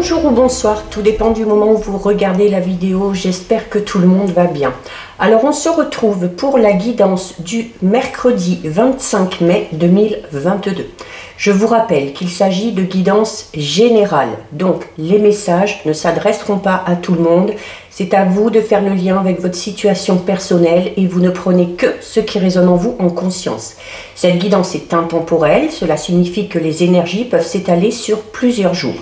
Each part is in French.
Bonjour ou bonsoir, tout dépend du moment où vous regardez la vidéo, j'espère que tout le monde va bien. Alors on se retrouve pour la guidance du mercredi 25 mai 2022. Je vous rappelle qu'il s'agit de guidance générale, donc les messages ne s'adresseront pas à tout le monde. C'est à vous de faire le lien avec votre situation personnelle et vous ne prenez que ce qui résonne en vous en conscience. Cette guidance est intemporelle, cela signifie que les énergies peuvent s'étaler sur plusieurs jours.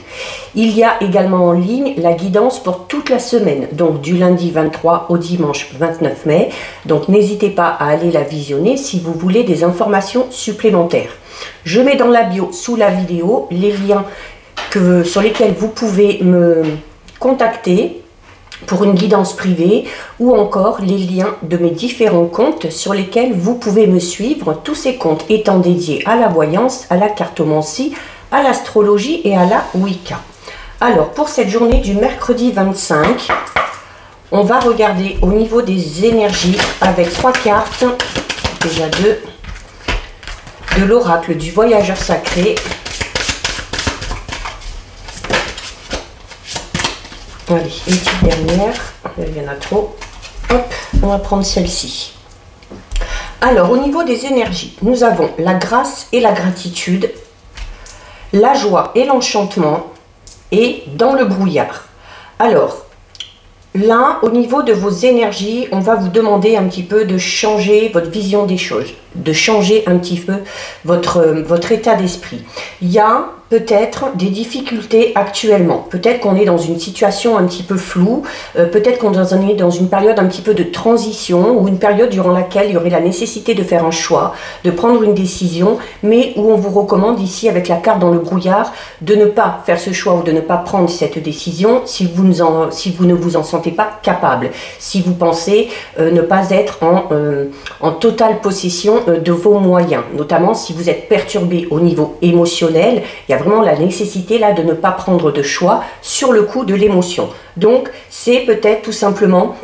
Il y a également en ligne la guidance pour toute la semaine, donc du lundi 23 au dimanche 29 mai. Donc n'hésitez pas à aller la visionner si vous voulez des informations supplémentaires. Je mets dans la bio sous la vidéo les liens sur lesquels vous pouvez me contacter pour une guidance privée ou encore les liens de mes différents comptes sur lesquels vous pouvez me suivre, tous ces comptes étant dédiés à la voyance, à la cartomancie, à l'astrologie et à la Wicca. Alors pour cette journée du mercredi 25, on va regarder au niveau des énergies avec 3 cartes, déjà 2, de l'oracle du voyageur sacré. Allez, une petite dernière, il y en a trop. Hop, on va prendre celle-ci. Alors, au niveau des énergies, nous avons la grâce et la gratitude, la joie et l'enchantement, et dans le brouillard. Alors, là, au niveau de vos énergies, on va vous demander un petit peu de changer votre vision des choses, de changer un petit peu votre état d'esprit. Il y a peut-être des difficultés actuellement. Peut-être qu'on est dans une situation un petit peu floue, peut-être qu'on est dans une période un petit peu de transition ou une période durant laquelle il y aurait la nécessité de faire un choix, de prendre une décision, mais où on vous recommande ici avec la carte dans le brouillard de ne pas faire ce choix ou de ne pas prendre cette décision si vous ne vous en sentez pas capable, si vous pensez ne pas être en totale possession de vos moyens, notamment si vous êtes perturbé au niveau émotionnel. Il y a vraiment la nécessité là de ne pas prendre de choix sur le coup de l'émotion. Donc c'est peut-être tout simplement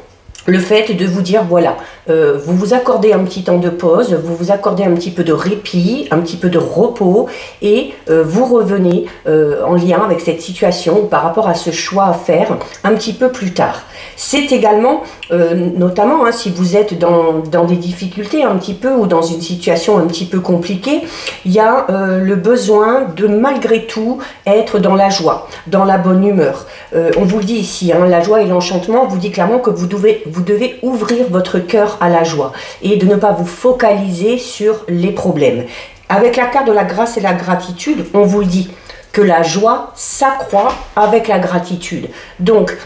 le fait de vous dire voilà, vous vous accordez un petit temps de pause, vous vous accordez un petit peu de répit, un petit peu de repos et vous revenez en lien avec cette situation ou par rapport à ce choix à faire un petit peu plus tard. C'est également, notamment si vous êtes dans des difficultés un petit peu ou dans une situation un petit peu compliquée, il y a le besoin de malgré tout être dans la joie, dans la bonne humeur. On vous le dit ici, la joie et l'enchantement vous dit clairement que vous devez ouvrir votre cœur à la joie et de ne pas vous focaliser sur les problèmes. Avec la carte de la grâce et la gratitude, on vous le dit que la joie s'accroît avec la gratitude. Donc,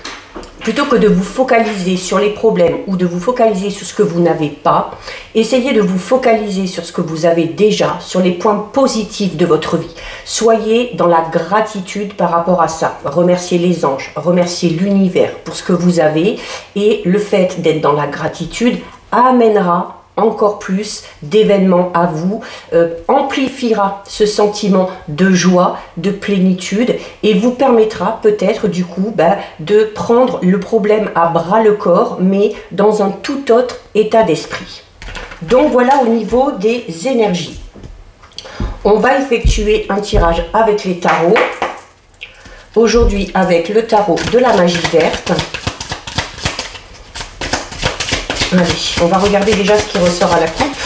plutôt que de vous focaliser sur les problèmes ou de vous focaliser sur ce que vous n'avez pas, essayez de vous focaliser sur ce que vous avez déjà, sur les points positifs de votre vie. Soyez dans la gratitude par rapport à ça. Remerciez les anges, remerciez l'univers pour ce que vous avez et le fait d'être dans la gratitude amènera encore plus d'événements à vous, amplifiera ce sentiment de joie, de plénitude et vous permettra peut-être du coup de prendre le problème à bras le corps mais dans un tout autre état d'esprit. Donc voilà au niveau des énergies. On va effectuer un tirage avec les tarots. Aujourd'hui avec le tarot de la magie verte. Allez, on va regarder déjà ce qui ressort à la coupe.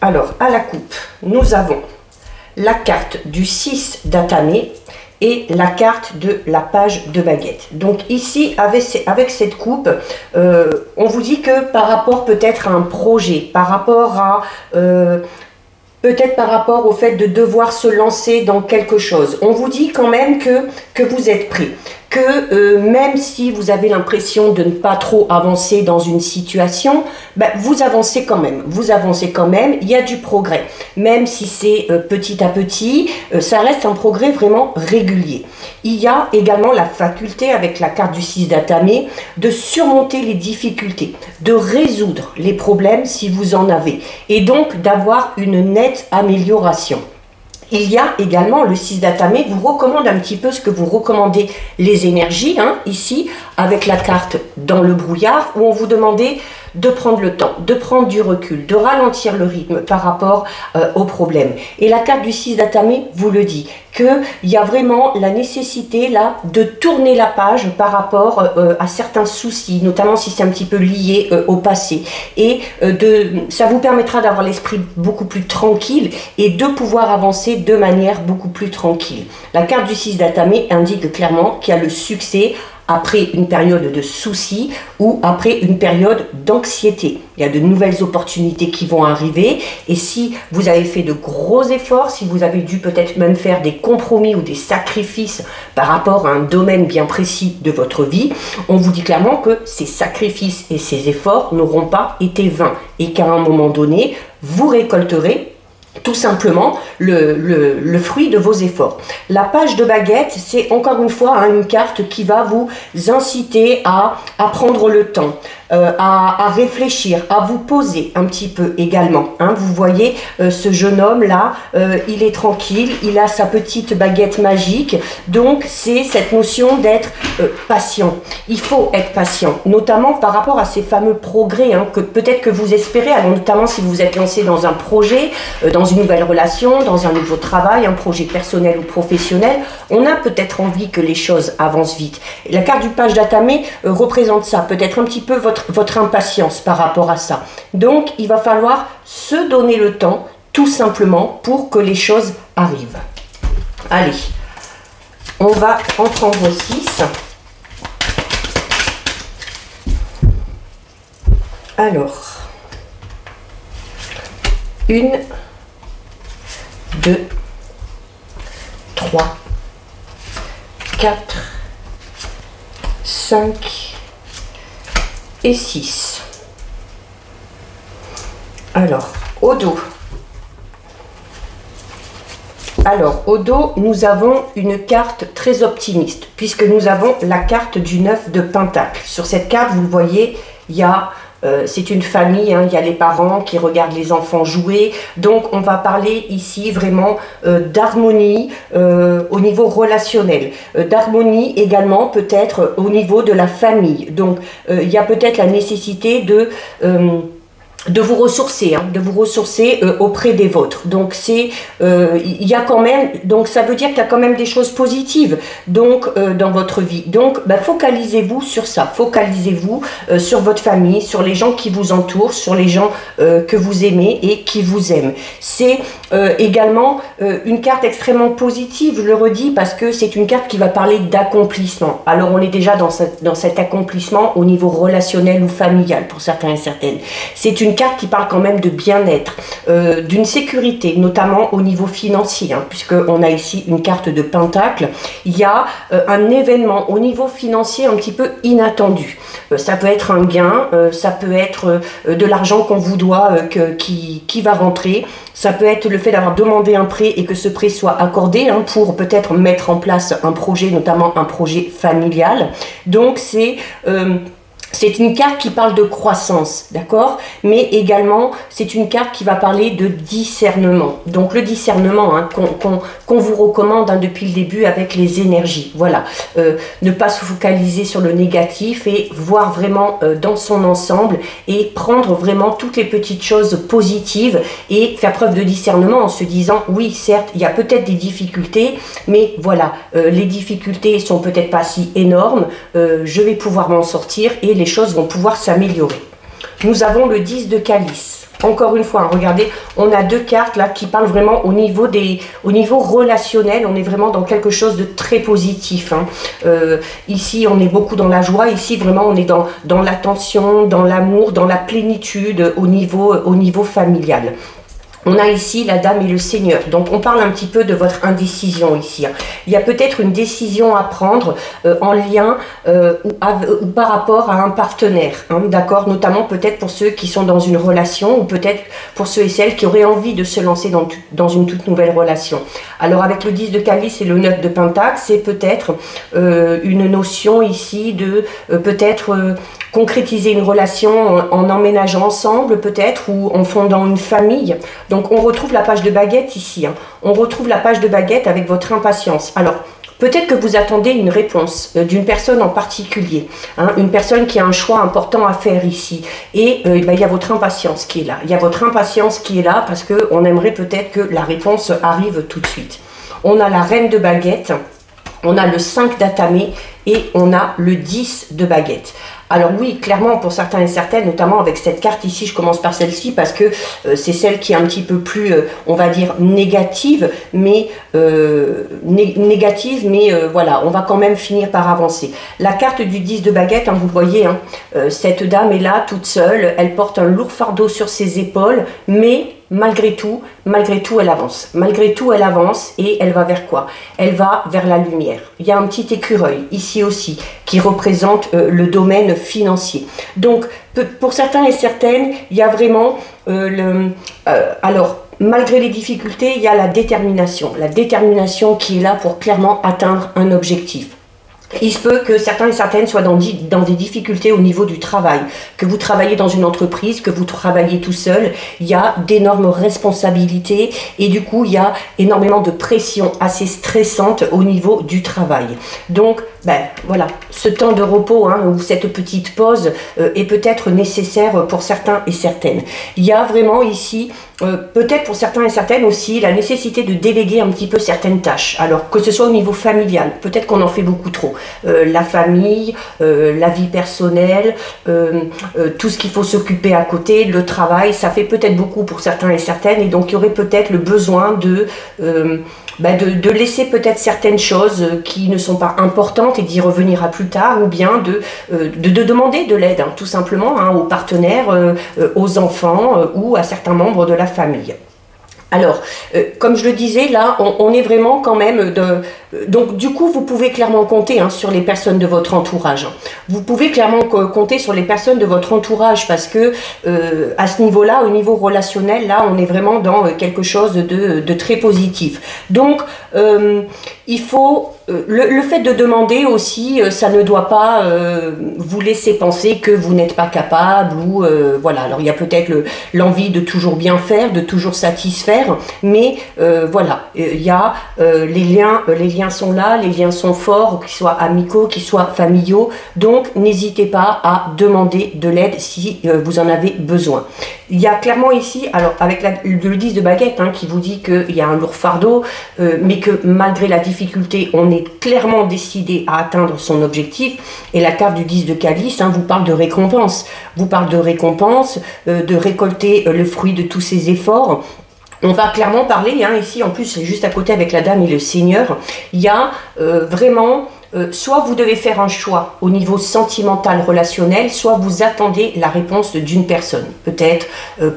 Alors, à la coupe, nous avons la carte du 6 d'atamé et la carte de la page de baguette. Donc ici, avec cette coupe, on vous dit que par rapport peut-être à un projet, par rapport à... peut-être par rapport au fait de devoir se lancer dans quelque chose, on vous dit quand même que vous êtes prêt. Que même si vous avez l'impression de ne pas trop avancer dans une situation, vous avancez quand même, il y a du progrès. Même si c'est petit à petit, ça reste un progrès vraiment régulier. Il y a également la faculté avec la carte du 6 d'atamé de surmonter les difficultés, de résoudre les problèmes si vous en avez et donc d'avoir une nette amélioration. Il y a également le 6 d'atamé, vous recommande un petit peu ce que vous recommandez les énergies, ici, avec la carte dans le brouillard, où on vous demandait de prendre le temps, de prendre du recul, de ralentir le rythme par rapport au problème. Et la carte du 6 d'Atame vous le dit, qu'il y a vraiment la nécessité là de tourner la page par rapport à certains soucis, notamment si c'est un petit peu lié au passé. Et ça vous permettra d'avoir l'esprit beaucoup plus tranquille et de pouvoir avancer de manière beaucoup plus tranquille. La carte du 6 d'Atame indique clairement qu'il y a le succès après une période de soucis ou après une période d'anxiété. Il y a de nouvelles opportunités qui vont arriver et si vous avez fait de gros efforts, si vous avez dû peut-être même faire des compromis ou des sacrifices par rapport à un domaine bien précis de votre vie, on vous dit clairement que ces sacrifices et ces efforts n'auront pas été vains et qu'à un moment donné, vous récolterez tout simplement le fruit de vos efforts. La page de baguette, c'est encore une fois une carte qui va vous inciter à prendre le temps, à réfléchir, à vous poser un petit peu également. Vous voyez ce jeune homme là, il est tranquille, il a sa petite baguette magique, donc c'est cette notion d'être patient. Il faut être patient, notamment par rapport à ces fameux progrès que peut-être que vous espérez, alors notamment si vous êtes lancé dans un projet, dans une nouvelle relation, dans un nouveau travail, un projet personnel ou professionnel, on a peut-être envie que les choses avancent vite. Et la carte du page d'Atame représente ça, peut-être un petit peu votre impatience par rapport à ça. Donc, il va falloir se donner le temps, tout simplement, pour que les choses arrivent. Allez, on va en prendre 6. Alors, 1, 2, 3, 4, 5 et 6. Alors, au dos. Nous avons une carte très optimiste, puisque nous avons la carte du 9 de Pentacle. Sur cette carte, vous le voyez, il y a c'est une famille, il y a les parents qui regardent les enfants jouer, donc on va parler ici vraiment d'harmonie au niveau relationnel, d'harmonie également peut-être au niveau de la famille, donc il y a peut-être la nécessité de vous ressourcer, auprès des vôtres. Donc c'est, il y a quand même, donc ça veut dire qu'il y a quand même des choses positives donc dans votre vie. Donc focalisez-vous sur ça, focalisez-vous sur votre famille, sur les gens qui vous entourent, sur les gens que vous aimez et qui vous aiment. C'est également une carte extrêmement positive, je le redis, parce que c'est une carte qui va parler d'accomplissement. Alors on est déjà dans cet accomplissement au niveau relationnel ou familial pour certains et certaines. C'est une carte qui parle quand même de bien-être, d'une sécurité, notamment au niveau financier, puisqu'on a ici une carte de Pentacle. Il y a un événement au niveau financier un petit peu inattendu. Ça peut être un gain, ça peut être de l'argent qu'on vous doit qui va rentrer. Ça peut être le fait d'avoir demandé un prêt et que ce prêt soit accordé pour peut-être mettre en place un projet, notamment un projet familial. Donc c'est une carte qui parle de croissance, d'accord? Mais également, c'est une carte qui va parler de discernement. Donc, le discernement qu'on vous recommande depuis le début avec les énergies. Voilà. Ne pas se focaliser sur le négatif et voir vraiment dans son ensemble et prendre vraiment toutes les petites choses positives et faire preuve de discernement en se disant, oui, certes, il y a peut-être des difficultés, mais voilà, les difficultés sont peut-être pas si énormes, je vais pouvoir m'en sortir et les choses vont pouvoir s'améliorer. Nous avons le 10 de calice. Encore une fois, regardez, on a deux cartes là qui parlent vraiment au niveau relationnel. On est vraiment dans quelque chose de très positif. Ici, on est beaucoup dans la joie. Ici, vraiment, on est dans l'attention, dans l'amour, dans la plénitude au niveau familial. On a ici la dame et le seigneur. Donc, on parle un petit peu de votre indécision ici. Il y a peut-être une décision à prendre en lien ou par rapport à un partenaire. D'accord? Notamment peut-être pour ceux qui sont dans une relation ou peut-être pour ceux et celles qui auraient envie de se lancer dans une toute nouvelle relation. Alors, avec le 10 de calice et le 9 de pentacle, c'est peut-être une notion ici de peut-être concrétiser une relation en emménageant ensemble peut-être ou en fondant une famille. Donc on retrouve la page de baguette ici, on retrouve la page de baguette avec votre impatience. Alors Peut-être que vous attendez une réponse d'une personne en particulier, hein, une personne qui a un choix important à faire ici. Et il y a votre impatience qui est là. Il y a votre impatience qui est là parce qu'on aimerait peut-être que la réponse arrive tout de suite. On a la reine de baguette, on a le 5 d'atamé et on a le 10 de baguette. Alors oui, clairement, pour certains et certaines, notamment avec cette carte ici, je commence par celle-ci parce que c'est celle qui est un petit peu plus, on va dire, négative, mais voilà, on va quand même finir par avancer. La carte du 10 de baguette, hein, vous voyez, hein, cette dame est là, toute seule, elle porte un lourd fardeau sur ses épaules, mais malgré tout, elle avance. Malgré tout, elle avance et elle va vers quoi? Elle va vers la lumière. Il y a un petit écureuil ici aussi qui représente le domaine financier. Donc, pour certains et certaines, il y a vraiment alors, malgré les difficultés, il y a la détermination. La détermination qui est là pour clairement atteindre un objectif. Il se peut que certains et certaines soient dans des difficultés au niveau du travail, que vous travaillez dans une entreprise, que vous travaillez tout seul, il y a d'énormes responsabilités et du coup il y a énormément de pression assez stressante au niveau du travail. Donc voilà, ce temps de repos, hein, ou cette petite pause est peut-être nécessaire pour certains et certaines. Il y a vraiment ici peut-être pour certains et certaines aussi la nécessité de déléguer un petit peu certaines tâches, alors que ce soit au niveau familial, peut-être qu'on en fait beaucoup trop, la famille, la vie personnelle, tout ce qu'il faut s'occuper à côté, le travail, ça fait peut-être beaucoup pour certains et certaines, et donc il y aurait peut-être le besoin de laisser peut-être certaines choses qui ne sont pas importantes et d'y revenir à plus tard, ou bien de demander de l'aide, hein, tout simplement, hein, aux partenaires, aux enfants ou à certains membres de la famille. Alors, comme je le disais, là, on est vraiment quand même donc, du coup, vous pouvez clairement compter, hein, sur les personnes de votre entourage. Vous pouvez clairement compter sur les personnes de votre entourage parce que, à ce niveau-là, au niveau relationnel, là, on est vraiment dans quelque chose de très positif. Donc, il faut... Le fait de demander aussi, ça ne doit pas vous laisser penser que vous n'êtes pas capable ou voilà. Alors il y a peut-être l'envie de toujours bien faire, de toujours satisfaire, mais voilà, il y a les liens sont là, les liens sont forts, qu'ils soient amicaux, qu'ils soient familiaux. Donc n'hésitez pas à demander de l'aide si vous en avez besoin. Il y a clairement ici, alors avec le 10 de baguette, hein, qui vous dit qu'il y a un lourd fardeau, mais que malgré la difficulté, on est clairement décidé à atteindre son objectif. Et la carte du 10 de calice, hein, vous parle de récompense. Vous parle de récompense, de récolter le fruit de tous ses efforts. On va clairement parler, hein, ici, en plus, c'est juste à côté avec la dame et le seigneur. Il y a vraiment... soit vous devez faire un choix au niveau sentimental, relationnel, soit vous attendez la réponse d'une personne, peut-être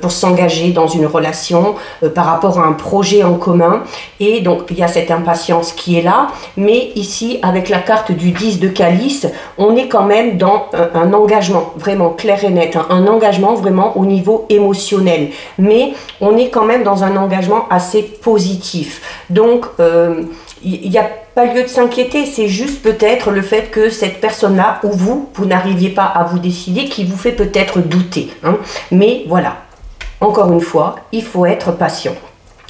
pour s'engager dans une relation par rapport à un projet en commun. Et donc, il y a cette impatience qui est là. Mais ici, avec la carte du 10 de calice, on est quand même dans un engagement vraiment clair et net, hein, un engagement vraiment au niveau émotionnel. Mais on est quand même dans un engagement assez positif. Donc, il n'y a pas lieu de s'inquiéter, c'est juste peut-être le fait que cette personne-là, ou vous n'arriviez pas à vous décider, qui vous fait peut-être douter, hein. Mais voilà, encore une fois, il faut être patient.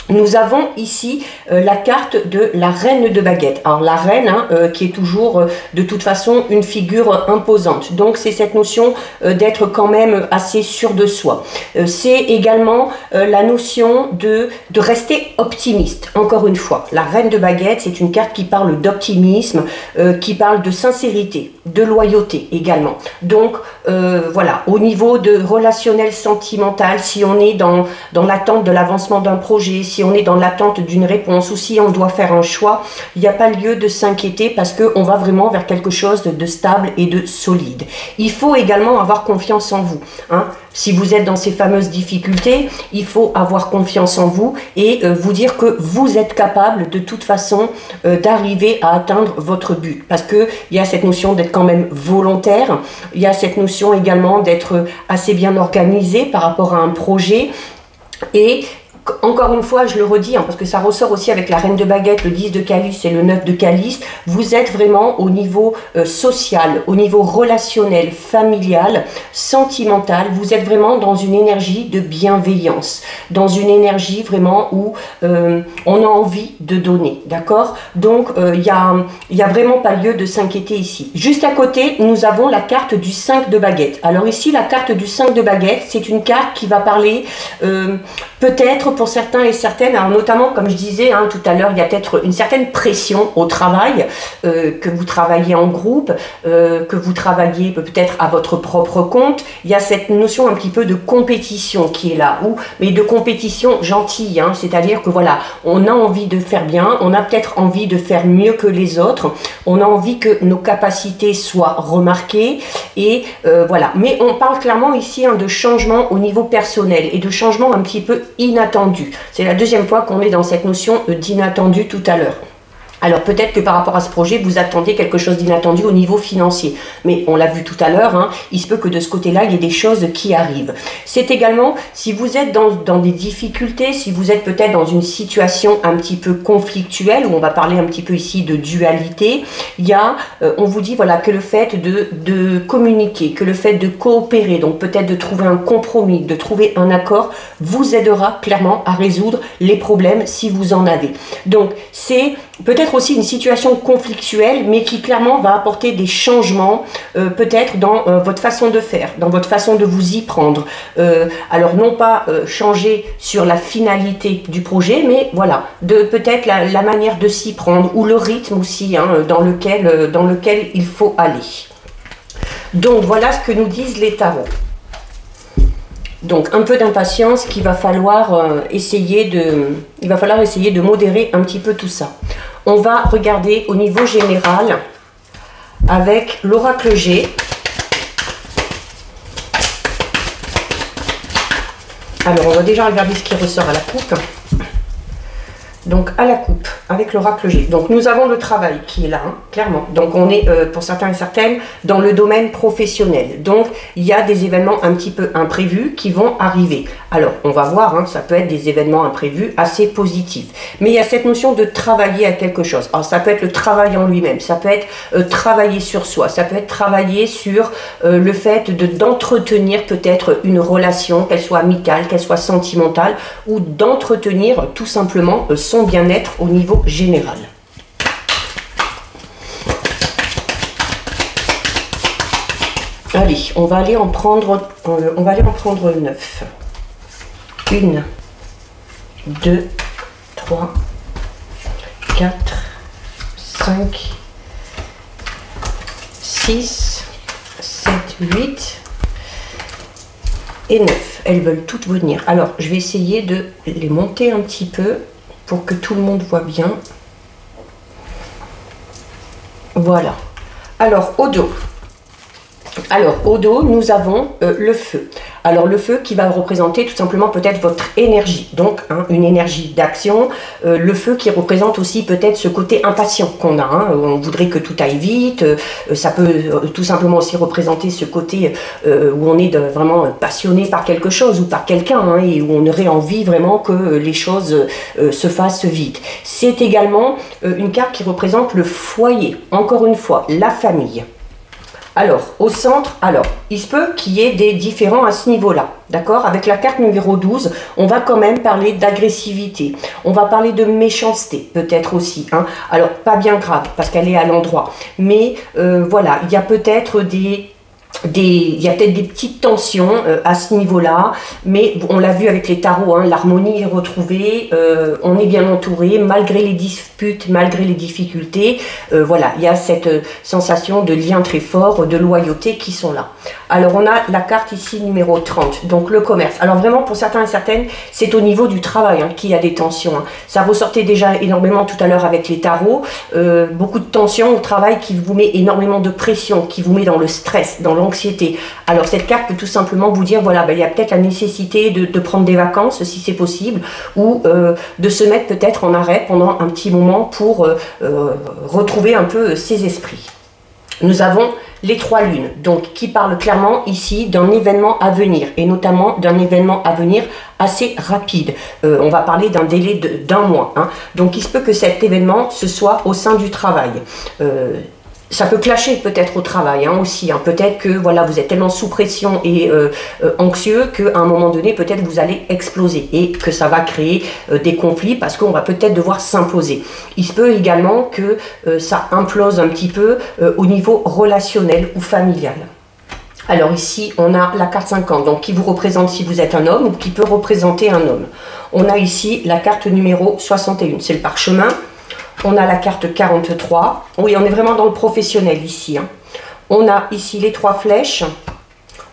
Nous avons ici la carte de la reine de baguette. Alors la reine, hein, qui est toujours de toute façon une figure imposante. Donc c'est cette notion d'être quand même assez sûr de soi. C'est également la notion de rester optimiste. Encore une fois, la reine de baguette, c'est une carte qui parle d'optimisme, qui parle de sincérité, de loyauté également. Donc voilà, au niveau de relationnel sentimental, si on est dans l'attente de l'avancement d'un projet, si on est dans l'attente d'une réponse ou si on doit faire un choix, il n'y a pas lieu de s'inquiéter parce qu'on va vraiment vers quelque chose de stable et de solide. Il faut également avoir confiance en vous, hein. Si vous êtes dans ces fameuses difficultés, il faut avoir confiance en vous et vous dire que vous êtes capable de toute façon d'arriver à atteindre votre but. Parce qu'il y a cette notion d'être quand même volontaire, il y a cette notion également d'être assez bien organisé par rapport à un projet et encore une fois, je le redis, hein, parce que ça ressort aussi avec la reine de baguette, le 10 de calice et le 9 de calice, vous êtes vraiment au niveau social, au niveau relationnel, familial, sentimental, vous êtes vraiment dans une énergie de bienveillance, dans une énergie vraiment où on a envie de donner, d'accord? Donc, il y a vraiment pas lieu de s'inquiéter ici. Juste à côté, nous avons la carte du 5 de baguette. Alors ici, la carte du 5 de baguette, c'est une carte qui va parler peut-être pour certains et certaines, alors notamment comme je disais hein, tout à l'heure, il y a peut-être une certaine pression au travail, que vous travaillez en groupe, que vous travaillez peut-être à votre propre compte. Il y a cette notion un petit peu de compétition qui est là, mais de compétition gentille, hein, c'est-à-dire que voilà, on a envie de faire bien, on a peut-être envie de faire mieux que les autres, on a envie que nos capacités soient remarquées, et voilà. Mais on parle clairement ici hein, de changement au niveau personnel, et de changement un petit peu inattendu. C'est la deuxième fois qu'on est dans cette notion d'inattendu tout à l'heure. Alors peut-être que par rapport à ce projet, vous attendez quelque chose d'inattendu au niveau financier. Mais on l'a vu tout à l'heure, hein, il se peut que de ce côté-là, il y ait des choses qui arrivent. C'est également, si vous êtes dans des difficultés, si vous êtes peut-être dans une situation un petit peu conflictuelle, où on va parler un petit peu ici de dualité, il y a, on vous dit voilà, que le fait de communiquer, que le fait de coopérer, donc peut-être de trouver un compromis, de trouver un accord, vous aidera clairement à résoudre les problèmes si vous en avez. Donc c'est peut-être aussi une situation conflictuelle, mais qui clairement va apporter des changements, peut-être dans votre façon de faire, dans votre façon de vous y prendre. Alors non pas changer sur la finalité du projet, mais voilà, de peut-être la manière de s'y prendre, ou le rythme aussi, hein, dans lequel il faut aller. Donc voilà ce que nous disent les tarots. Donc un peu d'impatience qu'il va falloir essayer de modérer un petit peu tout ça. On va regarder au niveau général avec l'oracle G. Alors on va déjà regarder ce qui ressort à la coupe. Donc à la coupe, avec l'oracle G. Donc nous avons le travail qui est là, hein, clairement. Donc on est, pour certains et certaines, dans le domaine professionnel. Donc il y a des événements un petit peu imprévus qui vont arriver. Alors on va voir, hein, ça peut être des événements imprévus assez positifs. Mais il y a cette notion de travailler à quelque chose. Alors ça peut être le travail en lui-même, ça peut être travailler sur soi, ça peut être travailler sur le fait d'entretenir peut-être une relation, qu'elle soit amicale, qu'elle soit sentimentale, ou d'entretenir tout simplement son bien-être au niveau général. Allez, on va aller en prendre 9. 1, 2, 3, 4, 5, 6, 7, 8 et 9. Elles veulent toutes venir. Alors, je vais essayer de les monter un petit peu pour que tout le monde voit bien. Voilà. Alors, au dos. Nous avons le feu. Alors, le feu qui va représenter tout simplement peut-être votre énergie. Donc, hein, une énergie d'action. Le feu qui représente aussi peut-être ce côté impatient qu'on a. Hein, on voudrait que tout aille vite. Ça peut tout simplement aussi représenter ce côté où on est vraiment passionné par quelque chose ou par quelqu'un. Hein, et où on aurait envie vraiment que les choses se fassent vite. C'est également une carte qui représente le foyer. Encore une fois, la famille. Alors, au centre, il se peut qu'il y ait des différends à ce niveau-là, d'accord? Avec la carte numéro 12, on va quand même parler d'agressivité, on va parler de méchanceté, peut-être aussi, hein. Alors, pas bien grave, parce qu'elle est à l'endroit, mais voilà, il y a peut-être des petites tensions à ce niveau-là, mais on l'a vu avec les tarots, hein, l'harmonie est retrouvée, on est bien entouré, malgré les disputes, malgré les difficultés, voilà, il y a cette sensation de lien très fort, de loyauté qui sont là. Alors on a la carte ici numéro 30, donc le commerce. Alors vraiment pour certains et certaines, c'est au niveau du travail, hein, qu'il y a des tensions, hein. Ça ressortait déjà énormément tout à l'heure avec les tarots, beaucoup de tensions au travail qui vous met énormément de pression, qui vous met dans le stress, dans l'anxiété. Alors cette carte peut tout simplement vous dire, voilà, ben, il y a peut-être la nécessité de prendre des vacances si c'est possible, ou de se mettre peut-être en arrêt pendant un petit moment pour retrouver un peu ses esprits. Nous avons les 3 lunes, donc qui parle clairement ici d'un événement à venir, et notamment d'un événement à venir assez rapide. On va parler d'un délai d'un mois, hein. Donc il se peut que cet événement ce soit au sein du travail. Ça peut clasher peut-être au travail, hein, aussi, hein. Peut-être que voilà, vous êtes tellement sous pression et anxieux qu'à un moment donné, peut-être vous allez exploser et que ça va créer des conflits parce qu'on va peut-être devoir s'imposer. Il se peut également que ça implose un petit peu au niveau relationnel ou familial. Alors ici, on a la carte 50, donc qui vous représente si vous êtes un homme ou qui peut représenter un homme. On a ici la carte numéro 61, c'est le parchemin. On a la carte 43. Oui, on est vraiment dans le professionnel ici, hein. On a ici les 3 flèches.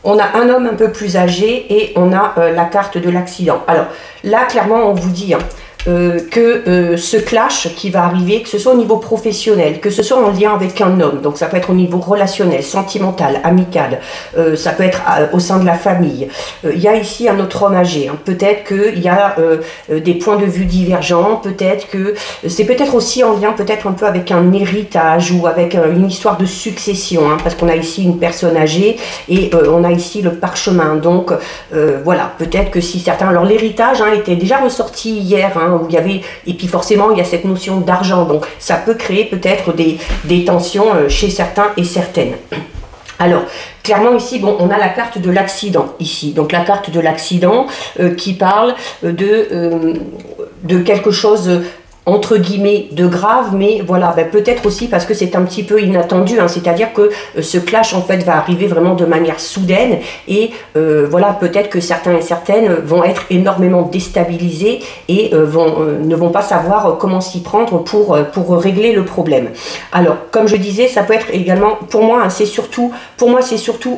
On a un homme un peu plus âgé et on a la carte de l'accident. Alors là, clairement, on vous dit hein, que ce clash qui va arriver, que ce soit au niveau professionnel, que ce soit en lien avec un homme, donc ça peut être au niveau relationnel, sentimental, amical, ça peut être au sein de la famille. Il y a ici un autre homme âgé, hein. Peut-être qu'il y a des points de vue divergents, peut-être que c'est peut-être aussi en lien peut-être un peu avec un héritage ou avec une histoire de succession, hein, parce qu'on a ici une personne âgée et on a ici le parchemin. Donc voilà, peut-être que si certains... Alors l'héritage hein, était déjà ressorti hier, hein, où il y avait, et puis forcément il y a cette notion d'argent, donc ça peut créer peut-être des tensions chez certains et certaines. Alors, clairement ici, bon, on a la carte de l'accident ici. Donc la carte de l'accident qui parle de quelque chose entre guillemets de grave, mais voilà, ben, peut-être aussi parce que c'est un petit peu inattendu, hein, c'est-à-dire que ce clash en fait va arriver vraiment de manière soudaine et voilà, peut-être que certains et certaines vont être énormément déstabilisés et ne vont pas savoir comment s'y prendre pour régler le problème. Alors, comme je disais, ça peut être également, pour moi, hein, c'est surtout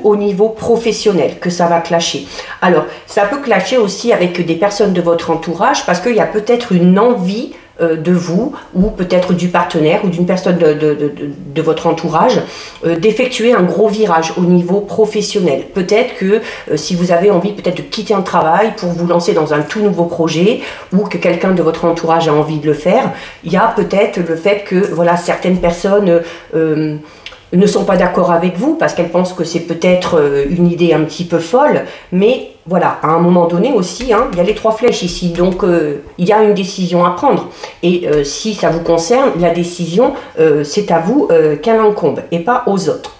au niveau professionnel que ça va clasher. Alors, ça peut clasher aussi avec des personnes de votre entourage parce qu'il y a peut-être une envie de vous ou peut-être du partenaire ou d'une personne de votre entourage d'effectuer un gros virage au niveau professionnel. Peut-être que si vous avez envie peut-être de quitter un travail pour vous lancer dans un tout nouveau projet ou que quelqu'un de votre entourage a envie de le faire, il y a peut-être le fait que voilà, certaines personnes ne sont pas d'accord avec vous parce qu'elles pensent que c'est peut-être une idée un petit peu folle, mais voilà, à un moment donné aussi, hein, il y a les 3 flèches ici, donc il y a une décision à prendre. Et si ça vous concerne, la décision, c'est à vous qu'elle incombe et pas aux autres.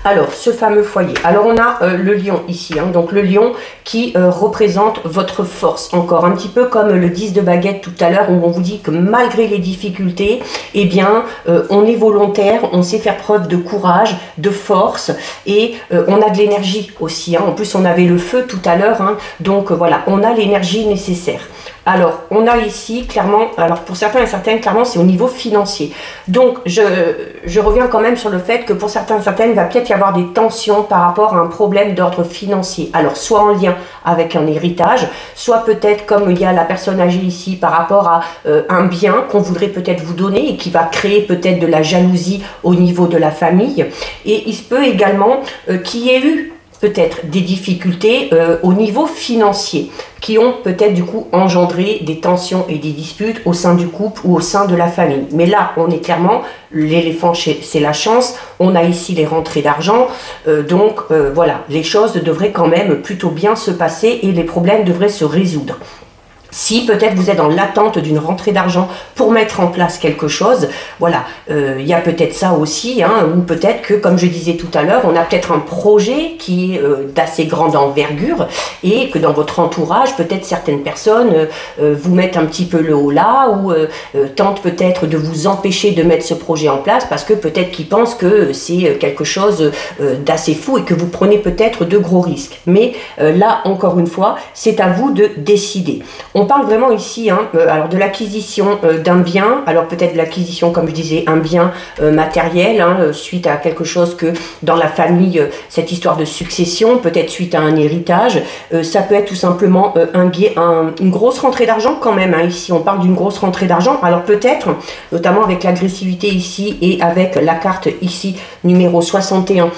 Alors, ce fameux foyer. Alors, on a le lion ici, hein, donc le lion qui représente votre force. Encore un petit peu comme le 10 de baguette tout à l'heure, où on vous dit que malgré les difficultés, eh bien, on est volontaire, on sait faire preuve de courage, de force, et on a de l'énergie aussi, hein. En plus, on avait le feu tout à l'heure, hein, donc voilà, on a l'énergie nécessaire. Alors, on a ici, clairement, alors pour certains et certaines, clairement, c'est au niveau financier. Donc, je reviens quand même sur le fait que pour certains et certaines, il va peut-être y avoir des tensions par rapport à un problème d'ordre financier. Alors, soit en lien avec un héritage, soit peut-être comme il y a la personne âgée ici par rapport à un bien qu'on voudrait peut-être vous donner et qui va créer peut-être de la jalousie au niveau de la famille. Et il se peut également qu'il y ait eu peut-être des difficultés au niveau financier qui ont peut-être du coup engendré des tensions et des disputes au sein du couple ou au sein de la famille. Mais là, on est clairement, l'éléphant c'est la chance, on a ici les rentrées d'argent, donc voilà, les choses devraient quand même plutôt bien se passer et les problèmes devraient se résoudre. Si peut-être vous êtes dans l'attente d'une rentrée d'argent pour mettre en place quelque chose, voilà, il y a peut-être ça aussi, hein, ou peut-être que, comme je disais tout à l'heure, on a peut-être un projet qui est d'assez grande envergure et que dans votre entourage, peut-être certaines personnes vous mettent un petit peu le haut là ou tentent peut-être de vous empêcher de mettre ce projet en place parce que peut-être qu'ils pensent que c'est quelque chose d'assez fou et que vous prenez peut-être de gros risques. Mais là, encore une fois, c'est à vous de décider. On parle vraiment ici hein, alors de l'acquisition d'un bien, alors peut-être de l'acquisition, comme je disais, un bien matériel, hein, suite à quelque chose que dans la famille, cette histoire de succession, peut-être suite à un héritage, ça peut être tout simplement une grosse rentrée d'argent quand même, hein, ici on parle d'une grosse rentrée d'argent, alors peut-être, notamment avec l'agressivité ici et avec la carte ici, numéro 61,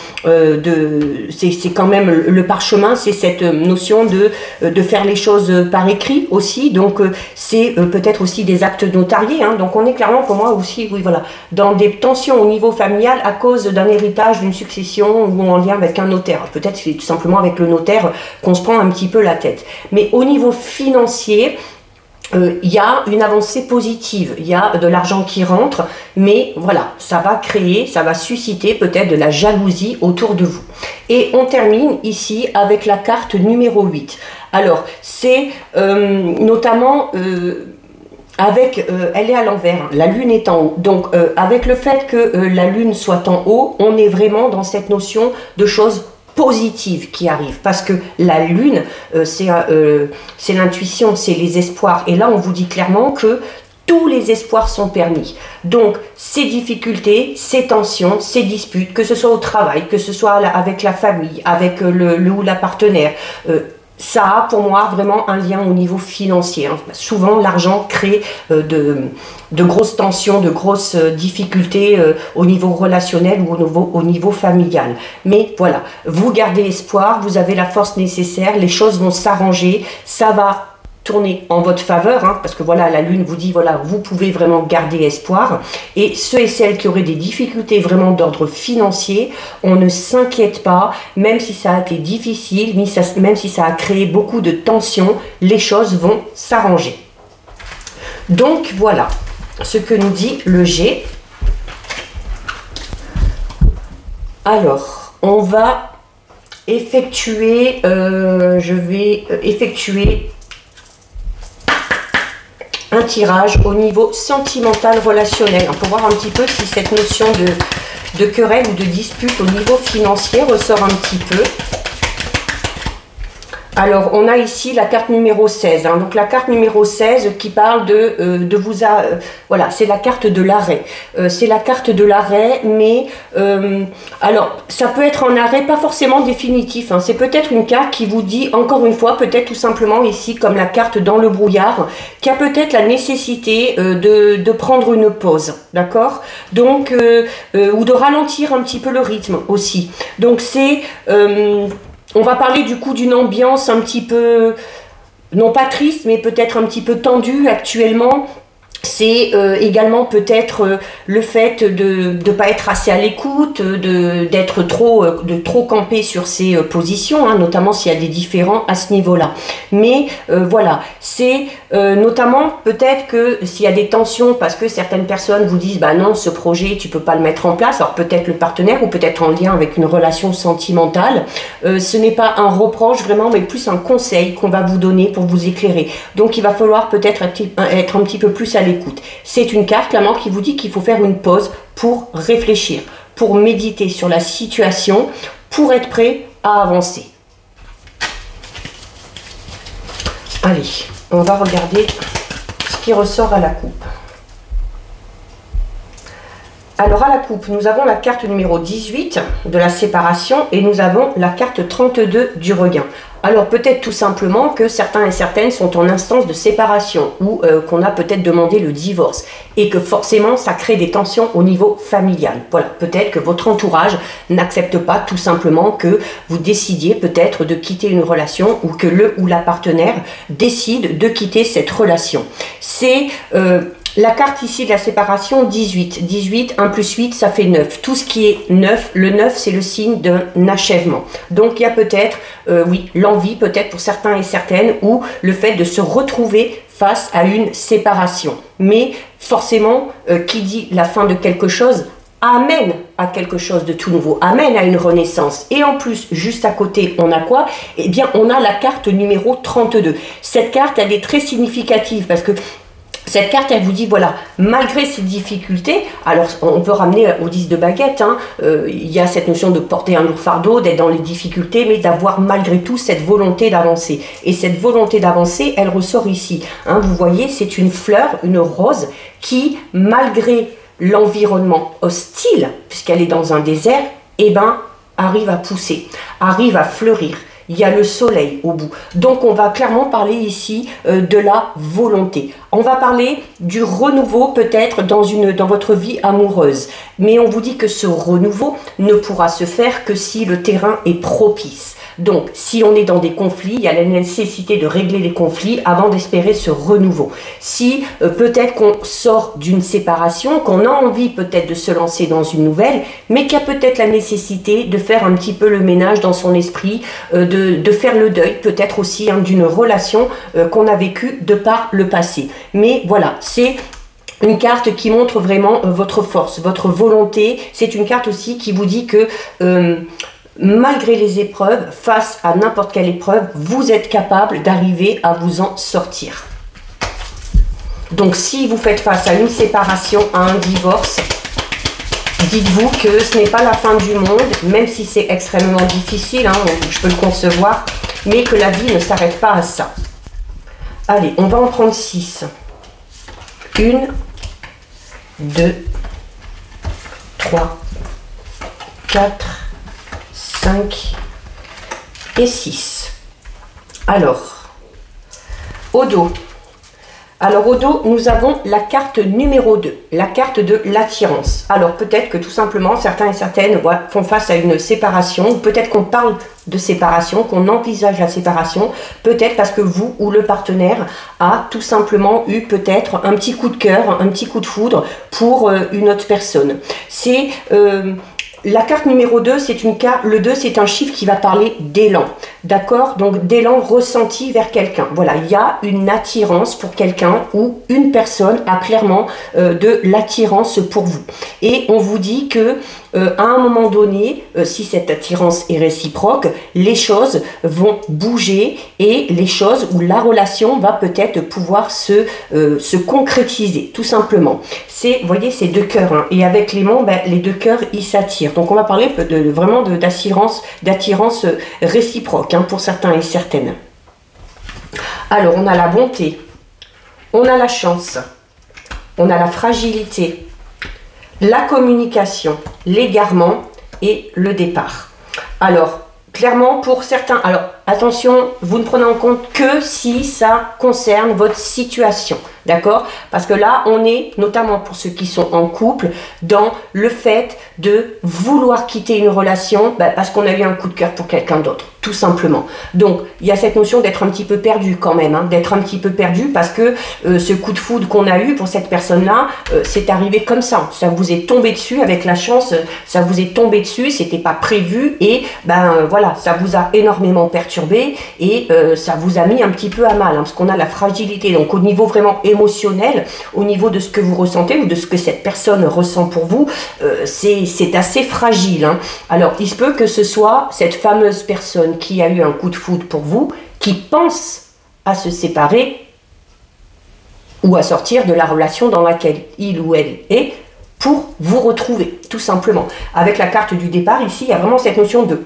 c'est quand même le parchemin, c'est cette notion de faire les choses par écrit aussi, aussi, donc c'est peut-être aussi des actes notariés, hein, donc on est clairement pour moi aussi, oui voilà, dans des tensions au niveau familial à cause d'un héritage, d'une succession ou en lien avec un notaire. Peut-être c'est tout simplement avec le notaire qu'on se prend un petit peu la tête. Mais au niveau financier, il y a une avancée positive, il y a de l'argent qui rentre, mais voilà, ça va créer, ça va susciter peut-être de la jalousie autour de vous. Et on termine ici avec la carte numéro 8. Alors, c'est notamment... elle est à l'envers, la lune est en haut. Donc, avec le fait que la lune soit en haut, on est vraiment dans cette notion de choses positives qui arrivent. Parce que la lune, c'est l'intuition, c'est les espoirs. Et là, on vous dit clairement que tous les espoirs sont permis. Donc, ces difficultés, ces tensions, ces disputes, que ce soit au travail, que ce soit avec la famille, avec le ou la partenaire, ça a pour moi vraiment un lien au niveau financier. Hein. Souvent, l'argent crée de grosses tensions, de grosses difficultés au niveau relationnel ou au niveau familial. Mais voilà, vous gardez espoir, vous avez la force nécessaire, les choses vont s'arranger, ça va tourner en votre faveur, hein, parce que voilà, la lune vous dit, voilà, vous pouvez vraiment garder espoir. Et ceux et celles qui auraient des difficultés vraiment d'ordre financier, on ne s'inquiète pas, même si ça a été difficile, même si ça a créé beaucoup de tensions, les choses vont s'arranger. Donc voilà ce que nous dit le G. Alors, on va effectuer, je vais effectuer un tirage au niveau sentimental relationnel, pour voir un petit peu si cette notion de querelle ou de dispute au niveau financier ressort un petit peu. Alors, on a ici la carte numéro 16. Hein. Donc, la carte numéro 16 qui parle voilà, c'est la carte de l'arrêt. C'est la carte de l'arrêt, mais alors, ça peut être un arrêt pas forcément définitif. Hein. C'est peut-être une carte qui vous dit, encore une fois, peut-être tout simplement ici, comme la carte dans le brouillard, qui a peut-être la nécessité de prendre une pause. D'accord? Donc, ou de ralentir un petit peu le rythme aussi. Donc, c'est... on va parler du coup d'une ambiance un petit peu, non pas triste, mais peut-être un petit peu tendue actuellement. C'est également peut-être le fait de ne pas être assez à l'écoute, de trop camper sur ses positions, hein, notamment s'il y a des différends à ce niveau-là. Mais voilà, c'est notamment peut-être que s'il y a des tensions, parce que certaines personnes vous disent, bah non, ce projet, tu peux pas le mettre en place, alors peut-être le partenaire ou peut-être en lien avec une relation sentimentale, ce n'est pas un reproche vraiment, mais plus un conseil qu'on va vous donner pour vous éclairer. Donc il va falloir peut-être être un petit peu plus à l'écoute. C'est une carte clairement qui vous dit qu'il faut faire une pause pour réfléchir, pour méditer sur la situation, pour être prêt à avancer. Allez, on va regarder ce qui ressort à la coupe. Alors à la coupe, nous avons la carte numéro 18 de la séparation et nous avons la carte 32 du regain. Alors peut-être tout simplement que certains et certaines sont en instance de séparation ou qu'on a peut-être demandé le divorce et que forcément ça crée des tensions au niveau familial. Voilà, peut-être que votre entourage n'accepte pas tout simplement que vous décidiez peut-être de quitter une relation ou que le ou la partenaire décide de quitter cette relation. C'est... la carte ici de la séparation, 18. 18, 1 plus 8, ça fait 9. Tout ce qui est 9, le 9, c'est le signe d'un achèvement. Donc, il y a peut-être, oui, l'envie, peut-être pour certains et certaines, ou le fait de se retrouver face à une séparation. Mais forcément, qui dit la fin de quelque chose, amène à quelque chose de tout nouveau, amène à une renaissance. Et en plus, juste à côté, on a quoi? Eh bien, on a la carte numéro 32. Cette carte, elle est très significative parce que cette carte, elle vous dit, voilà, malgré ces difficultés, alors on peut ramener au 10 de baguette, hein, il y a cette notion de porter un lourd fardeau, d'être dans les difficultés, mais d'avoir malgré tout cette volonté d'avancer. Et cette volonté d'avancer, elle ressort ici. Hein, vous voyez, c'est une fleur, une rose, qui, malgré l'environnement hostile, puisqu'elle est dans un désert, eh ben, arrive à pousser, arrive à fleurir. Il y a le soleil au bout. Donc, on va clairement parler ici de la volonté. on va parler du renouveau peut-être dans votre vie amoureuse. Mais on vous dit que ce renouveau ne pourra se faire que si le terrain est propice. Donc, si on est dans des conflits, il y a la nécessité de régler les conflits avant d'espérer ce renouveau. Si peut-être qu'on sort d'une séparation, qu'on a envie peut-être de se lancer dans une nouvelle, mais qu'il y a peut-être la nécessité de faire un petit peu le ménage dans son esprit, de faire le deuil peut-être aussi d'une relation qu'on a vécue de par le passé. Mais voilà, c'est une carte qui montre vraiment votre force, votre volonté. C'est une carte aussi qui vous dit que malgré les épreuves, face à n'importe quelle épreuve, vous êtes capable d'arriver à vous en sortir. Donc si vous faites face à une séparation, à un divorce, dites-vous que ce n'est pas la fin du monde, même si c'est extrêmement difficile, je peux le concevoir, mais que la vie ne s'arrête pas à ça. Allez, on va en prendre 6. 1, 2, 3, 4, 5 et 6. Alors, au dos. Alors, au dos, nous avons la carte numéro 2, la carte de l'attirance. Alors, peut-être que tout simplement, certains et certaines font face à une séparation, ou peut-être qu'on parle de séparation, qu'on envisage la séparation, peut-être parce que vous ou le partenaire a tout simplement eu peut-être un petit coup de cœur, un petit coup de foudre pour une autre personne. C'est la carte numéro 2, le 2, c'est un chiffre qui va parler d'élan. D'accord? Donc d'élan ressenti vers quelqu'un. Voilà, il y a une attirance pour quelqu'un ou une personne a clairement de l'attirance pour vous. Et on vous dit que à un moment donné, si cette attirance est réciproque, les choses vont bouger et les choses ou la relation va peut-être pouvoir se concrétiser, tout simplement. Vous voyez, c'est 2 cœurs. Et avec l'aimant, les 2 cœurs, ils s'attirent. Donc on va parler vraiment d'attirance réciproque pour certains et certaines. Alors, on a la bonté, on a la chance, on a la fragilité, la communication, l'égarement et le départ. Alors, clairement, pour certains, alors attention, vous ne prenez en compte que si ça concerne votre situation. D'accord? Parce que là, on est, notamment pour ceux qui sont en couple, dans le fait de vouloir quitter une relation parce qu'on a eu un coup de cœur pour quelqu'un d'autre, tout simplement. Donc, il y a cette notion d'être un petit peu perdu quand même, d'être un petit peu perdu parce que ce coup de foudre qu'on a eu pour cette personne-là, c'est arrivé comme ça. Ça vous est tombé dessus avec la chance, ça vous est tombé dessus, c'était pas prévu et voilà, ça vous a énormément perturbé et ça vous a mis un petit peu à mal parce qu'on a la fragilité. Donc, au niveau vraiment émotionnel, au niveau de ce que vous ressentez ou de ce que cette personne ressent pour vous, c'est assez fragile. Alors, il se peut que ce soit cette fameuse personne qui a eu un coup de foudre pour vous, qui pense à se séparer ou à sortir de la relation dans laquelle il ou elle est pour vous retrouver, tout simplement. Avec la carte du départ, ici, il y a vraiment cette notion de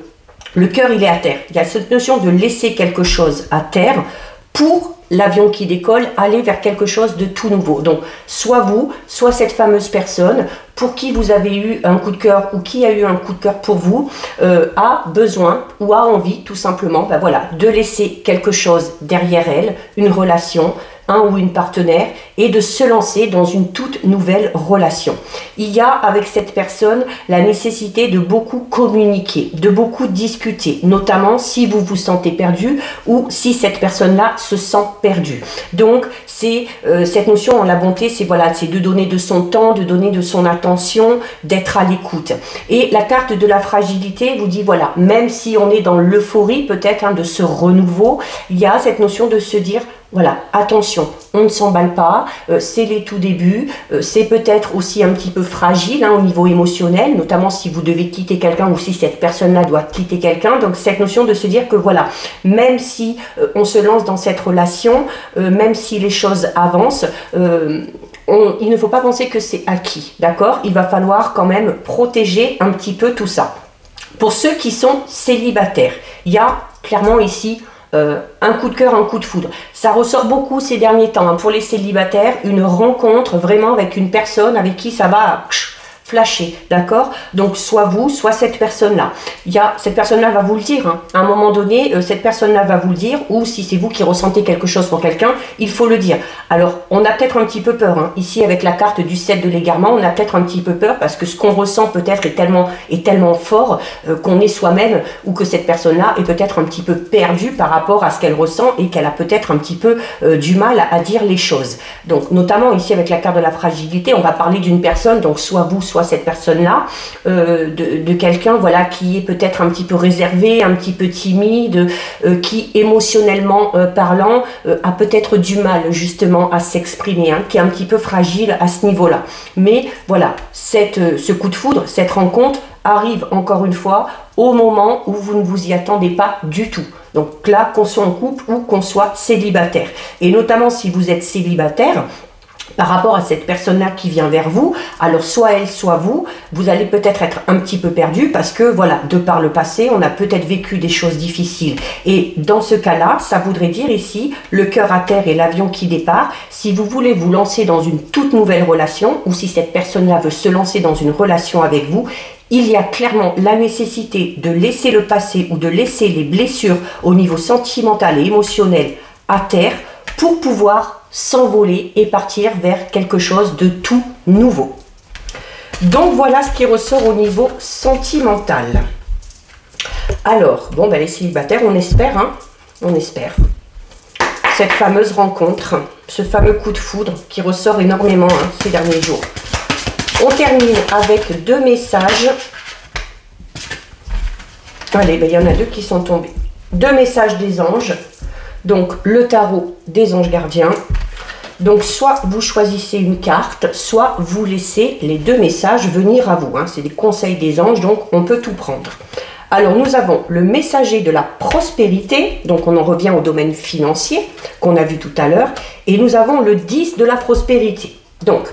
le cœur, il est à terre. Il y a cette notion de laisser quelque chose à terre pour l'avion qui décolle, aller vers quelque chose de tout nouveau. Donc, soit vous, soit cette fameuse personne pour qui vous avez eu un coup de cœur ou qui a eu un coup de cœur pour vous, a besoin ou a envie tout simplement voilà, de laisser quelque chose derrière elle, une relation, un ou une partenaire, et de se lancer dans une toute nouvelle relation. Il y a avec cette personne la nécessité de beaucoup communiquer, de beaucoup discuter, notamment si vous vous sentez perdu ou si cette personne-là se sent perdue. Donc, c'est cette notion en la bonté, c'est voilà, c'est de donner de son temps, de donner de son attention, d'être à l'écoute. Et la carte de la fragilité vous dit voilà, même si on est dans l'euphorie peut-être de ce renouveau, il y a cette notion de se dire voilà, attention, on ne s'emballe pas, c'est les tout débuts, c'est peut-être aussi un petit peu fragile au niveau émotionnel, notamment si vous devez quitter quelqu'un ou si cette personne-là doit quitter quelqu'un. Donc cette notion de se dire que voilà, même si on se lance dans cette relation, même si les choses avancent, il ne faut pas penser que c'est acquis, d'accord? Il va falloir quand même protéger un petit peu tout ça. Pour ceux qui sont célibataires, il y a clairement ici un coup de cœur, un coup de foudre. Ça ressort beaucoup ces derniers temps pour les célibataires, une rencontre vraiment avec une personne avec qui ça va flasher, d'accord? Donc soit vous, soit cette personne-là. Cette personne-là va vous le dire, hein. À un moment donné, cette personne-là va vous le dire, ou si c'est vous qui ressentez quelque chose pour quelqu'un, il faut le dire. Alors, on a peut-être un petit peu peur, hein. Ici, avec la carte du 7 de l'égarement, on a peut-être un petit peu peur parce que ce qu'on ressent peut-être est tellement fort qu'on est soi-même, ou que cette personne-là est peut-être un petit peu perdue par rapport à ce qu'elle ressent et qu'elle a peut-être un petit peu du mal à dire les choses. Donc, notamment ici avec la carte de la fragilité, on va parler d'une personne, donc soit vous, soit cette personne-là, de quelqu'un, voilà, qui est peut-être un petit peu réservé, un petit peu timide, qui émotionnellement parlant a peut-être du mal justement à s'exprimer, hein, qui est un petit peu fragile à ce niveau-là. Mais voilà, ce coup de foudre, cette rencontre arrive encore une fois au moment où vous ne vous y attendez pas du tout. Donc là, qu'on soit en couple ou qu'on soit célibataire. Et notamment si vous êtes célibataire, par rapport à cette personne-là qui vient vers vous, alors soit elle, soit vous, vous allez peut-être être un petit peu perdu parce que voilà, de par le passé, on a peut-être vécu des choses difficiles. Et dans ce cas-là, ça voudrait dire ici, le cœur à terre et l'avion qui départ, si vous voulez vous lancer dans une toute nouvelle relation, ou si cette personne-là veut se lancer dans une relation avec vous, il y a clairement la nécessité de laisser le passé ou de laisser les blessures au niveau sentimental et émotionnel à terre pour pouvoir s'envoler et partir vers quelque chose de tout nouveau. Donc voilà ce qui ressort au niveau sentimental. Alors, bon, ben les célibataires, on espère, hein, on espère. Cette fameuse rencontre, ce fameux coup de foudre qui ressort énormément ces derniers jours. On termine avec 2 messages. Allez, ben, il y en a 2 qui sont tombés. 2 messages des anges. Donc, le tarot des anges gardiens. Donc, soit vous choisissez une carte, soit vous laissez les 2 messages venir à vous. Hein. C'est des conseils des anges, donc on peut tout prendre. Alors, nous avons le messager de la prospérité. Donc, on en revient au domaine financier qu'on a vu tout à l'heure. Et nous avons le 10 de la prospérité. Donc,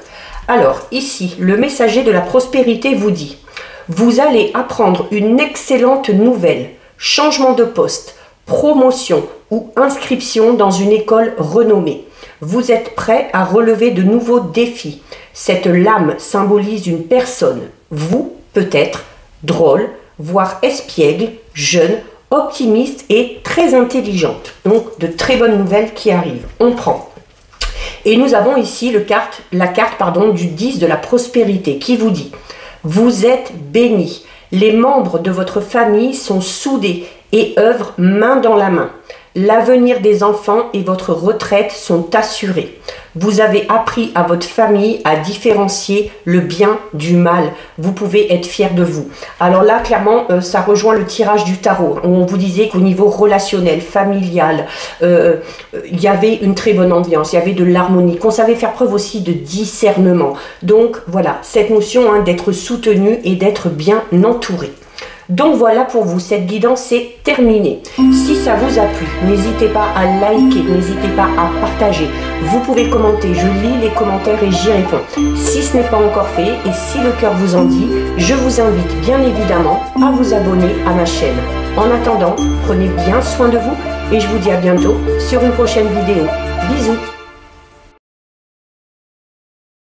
alors, ici, le messager de la prospérité vous dit « Vous allez apprendre une excellente nouvelle, changement de poste, promotion ou inscription dans une école renommée. Vous êtes prêt à relever de nouveaux défis. Cette lame symbolise une personne, vous, peut-être, drôle, voire espiègle, jeune, optimiste et très intelligente. Donc, de très bonnes nouvelles qui arrivent. On prend. Et nous avons ici la carte du 10 de la prospérité qui vous dit « Vous êtes bénis. Les membres de votre famille sont soudés et œuvrent main dans la main. L'avenir des enfants et votre retraite sont assurés. Vous avez appris à votre famille à différencier le bien du mal. Vous pouvez être fiers de vous. » Alors là, clairement, ça rejoint le tirage du tarot, où on vous disait qu'au niveau relationnel, familial, il y avait une très bonne ambiance, il y avait de l'harmonie, qu'on savait faire preuve aussi de discernement. Donc voilà, cette notion d'être soutenu et d'être bien entouré. Donc voilà pour vous, cette guidance est terminée. Si ça vous a plu, n'hésitez pas à liker, n'hésitez pas à partager. Vous pouvez commenter, je lis les commentaires et j'y réponds. Si ce n'est pas encore fait et si le cœur vous en dit, je vous invite bien évidemment à vous abonner à ma chaîne. En attendant, prenez bien soin de vous et je vous dis à bientôt sur une prochaine vidéo. Bisous!